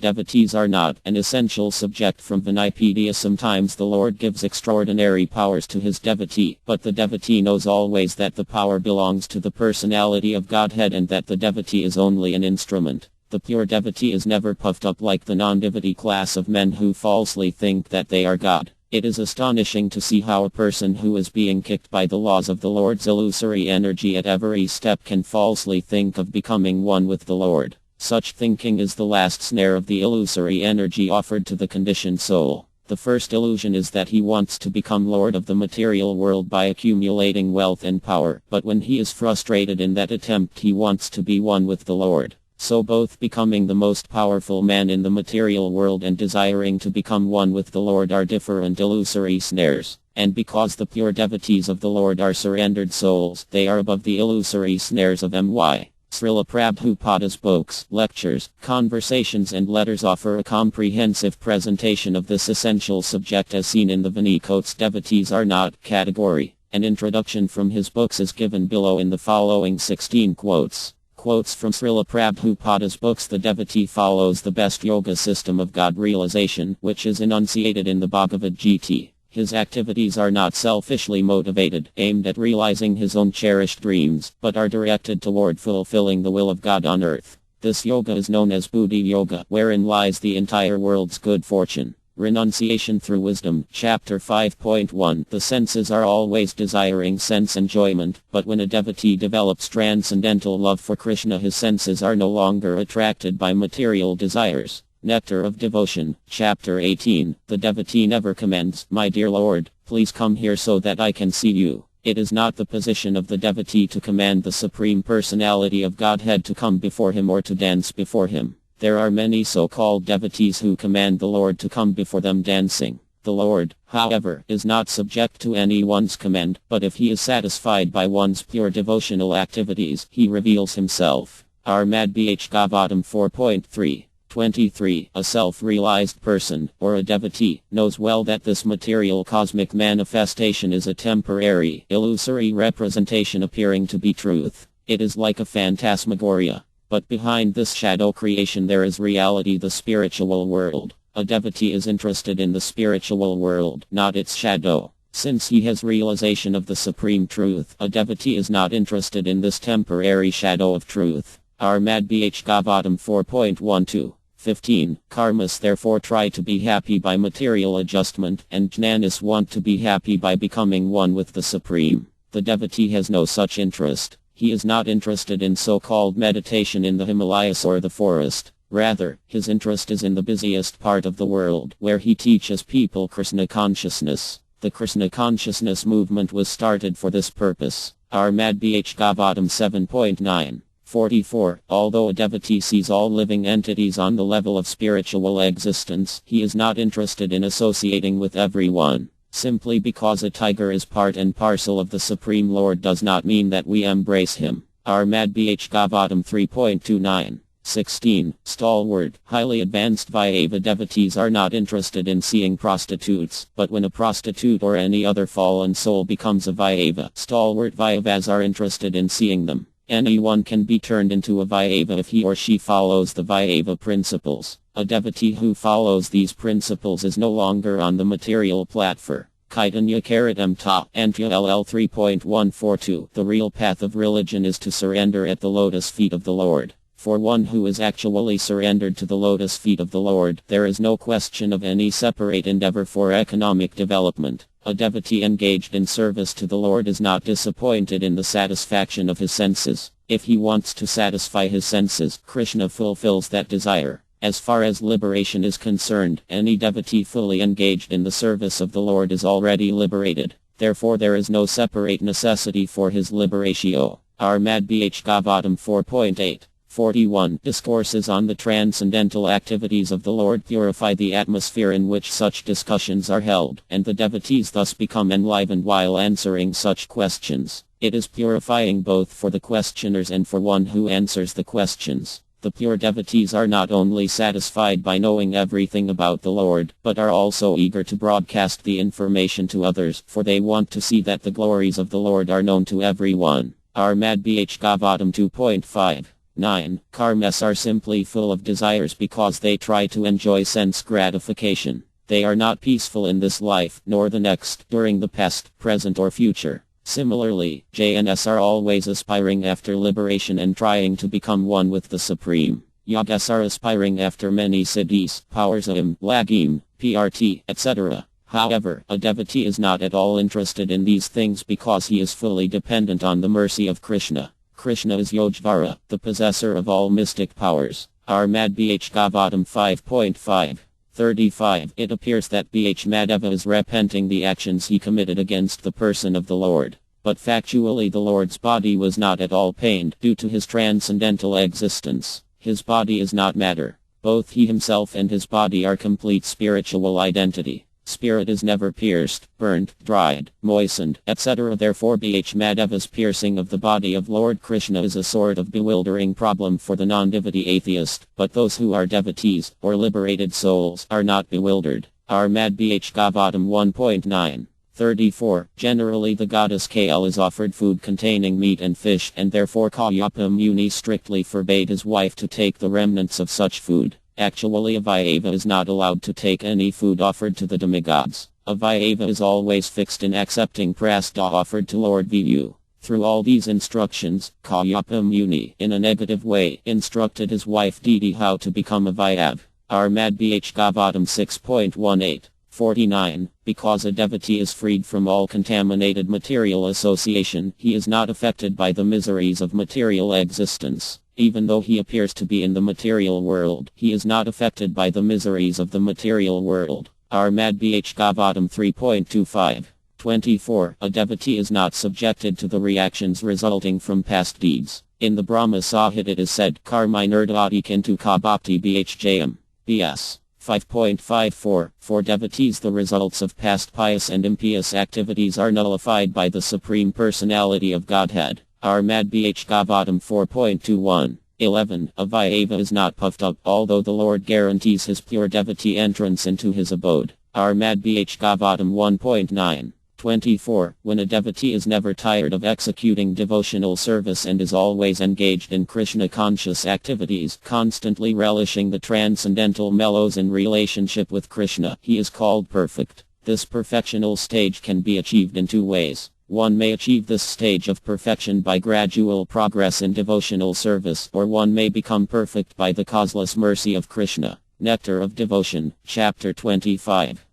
Devotees are not an essential subject from Vinaypedia. Sometimes the Lord gives extraordinary powers to his devotee, but the devotee knows always that the power belongs to the personality of Godhead and that the devotee is only an instrument. The pure devotee is never puffed up like the non-devotee class of men who falsely think that they are God. It is astonishing to see how a person who is being kicked by the laws of the Lord's illusory energy at every step can falsely think of becoming one with the Lord. Such thinking is the last snare of the illusory energy offered to the conditioned soul. The first illusion is that he wants to become lord of the material world by accumulating wealth and power, but when he is frustrated in that attempt he wants to be one with the Lord. So both becoming the most powerful man in the material world and desiring to become one with the Lord are different illusory snares. And because the pure devotees of the Lord are surrendered souls, they are above the illusory snares of my. Srila Prabhupada's books, lectures, conversations and letters offer a comprehensive presentation of this essential subject as seen in the Vinay's Devotees Are Not category. An introduction from his books is given below in the following 16 quotes. Quotes from Srila Prabhupada's books. The devotee follows the best yoga system of God realization, which is enunciated in the Bhagavad Gita. His activities are not selfishly motivated, aimed at realizing his own cherished dreams, but are directed toward fulfilling the will of God on earth. This yoga is known as Buddhi Yoga, wherein lies the entire world's good fortune. Renunciation through Wisdom, Chapter 5.1. The senses are always desiring sense enjoyment, but when a devotee develops transcendental love for Krishna, his senses are no longer attracted by material desires. Nectar of Devotion, Chapter 18. The devotee never commends, "My dear Lord, please come here so that I can see you." It is not the position of the devotee to command the Supreme Personality of Godhead to come before him or to dance before him. There are many so-called devotees who command the Lord to come before them dancing. The Lord, however, is not subject to anyone's command, but if he is satisfied by one's pure devotional activities, he reveals himself. Armad Bh Gavatam 4.3. 23. A self-realized person, or a devotee, knows well that this material cosmic manifestation is a temporary, illusory representation appearing to be truth. It is like a phantasmagoria. But behind this shadow creation there is reality, the spiritual world. A devotee is interested in the spiritual world, not its shadow. Since he has realization of the supreme truth, a devotee is not interested in this temporary shadow of truth. Armad Bh Gavatam 4.12. 15. Karmas therefore try to be happy by material adjustment, and jnanis want to be happy by becoming one with the Supreme. The devotee has no such interest. He is not interested in so-called meditation in the Himalayas or the forest. Rather, his interest is in the busiest part of the world, where he teaches people Krishna consciousness. The Krishna consciousness movement was started for this purpose. Armad Bh Gavatam 7.9. 44. Although a devotee sees all living entities on the level of spiritual existence, he is not interested in associating with everyone. Simply because a tiger is part and parcel of the Supreme Lord does not mean that we embrace him. Armad Bh Gavatam 3.29. 16. Stalwart, highly advanced Vaishnava devotees are not interested in seeing prostitutes, but when a prostitute or any other fallen soul becomes a Vaishnava, stalwart Vaishnavas are interested in seeing them. Anyone can be turned into a Vaishnava if he or she follows the Vaishnava principles. A devotee who follows these principles is no longer on the material platform. Kaitanya Karatam Ta, Antya LL 3.142. The real path of religion is to surrender at the lotus feet of the Lord. For one who is actually surrendered to the lotus feet of the Lord, there is no question of any separate endeavor for economic development. A devotee engaged in service to the Lord is not disappointed in the satisfaction of his senses. If he wants to satisfy his senses, Krishna fulfills that desire. As far as liberation is concerned, any devotee fully engaged in the service of the Lord is already liberated. Therefore there is no separate necessity for his liberatio. Armad Bh Gavatam 4.8. 41. Discourses on the transcendental activities of the Lord purify the atmosphere in which such discussions are held, and the devotees thus become enlivened while answering such questions. It is purifying both for the questioners and for one who answers the questions. The pure devotees are not only satisfied by knowing everything about the Lord, but are also eager to broadcast the information to others, for they want to see that the glories of the Lord are known to everyone. Armad Bh Gavatam 2.5. 9. Karmas are simply full of desires because they try to enjoy sense gratification. They are not peaceful in this life, nor the next, during the past, present or future. Similarly, jnas are always aspiring after liberation and trying to become one with the Supreme. Yogas are aspiring after many siddhis, powers lagim, PRT, etc. However, a devotee is not at all interested in these things because he is fully dependent on the mercy of Krishna. Krishna is Yogvara, the possessor of all mystic powers. Armad Bh Gavatam 5.5. 35. It appears that Bh Madhava is repenting the actions he committed against the person of the Lord. But factually the Lord's body was not at all pained due to his transcendental existence. His body is not matter. Both he himself and his body are complete spiritual identity. Spirit is never pierced, burned, dried, moistened, etc. Therefore Bh Madhava's piercing of the body of Lord Krishna is a sort of bewildering problem for the non-devotee atheist, but those who are devotees, or liberated souls, are not bewildered. Armad Bh Gavatam 1.9. 34. Generally the goddess Kal is offered food containing meat and fish, and therefore Kalyapa Muni strictly forbade his wife to take the remnants of such food. Actually a Vairava is not allowed to take any food offered to the demigods. A Vairava is always fixed in accepting prasada offered to Lord Vivu. Through all these instructions, Kalyapa Muni, in a negative way, instructed his wife Didi how to become a Vayav. Armad Bh Gavatam 6.18. 49. Because a devotee is freed from all contaminated material association, he is not affected by the miseries of material existence. Even though he appears to be in the material world, he is not affected by the miseries of the material world. Armad Bh Gavatam 3.25. 24. A devotee is not subjected to the reactions resulting from past deeds. In the Brahma Sahit it is said, Karmai Nerdati Kintu Kabapti Bhjam. BS. 5.54. For devotees the results of past pious and impious activities are nullified by the Supreme Personality of Godhead. Armad Bh Gavatam 4.21. 11. A Vairava is not puffed up, although the Lord guarantees his pure devotee entrance into his abode. Armad Bh Gavatam 1.9. 24. When a devotee is never tired of executing devotional service and is always engaged in Krishna-conscious activities, constantly relishing the transcendental mellows in relationship with Krishna, he is called perfect. This perfectional stage can be achieved in two ways. One may achieve this stage of perfection by gradual progress in devotional service, or one may become perfect by the causeless mercy of Krishna. Nectar of Devotion, Chapter 25.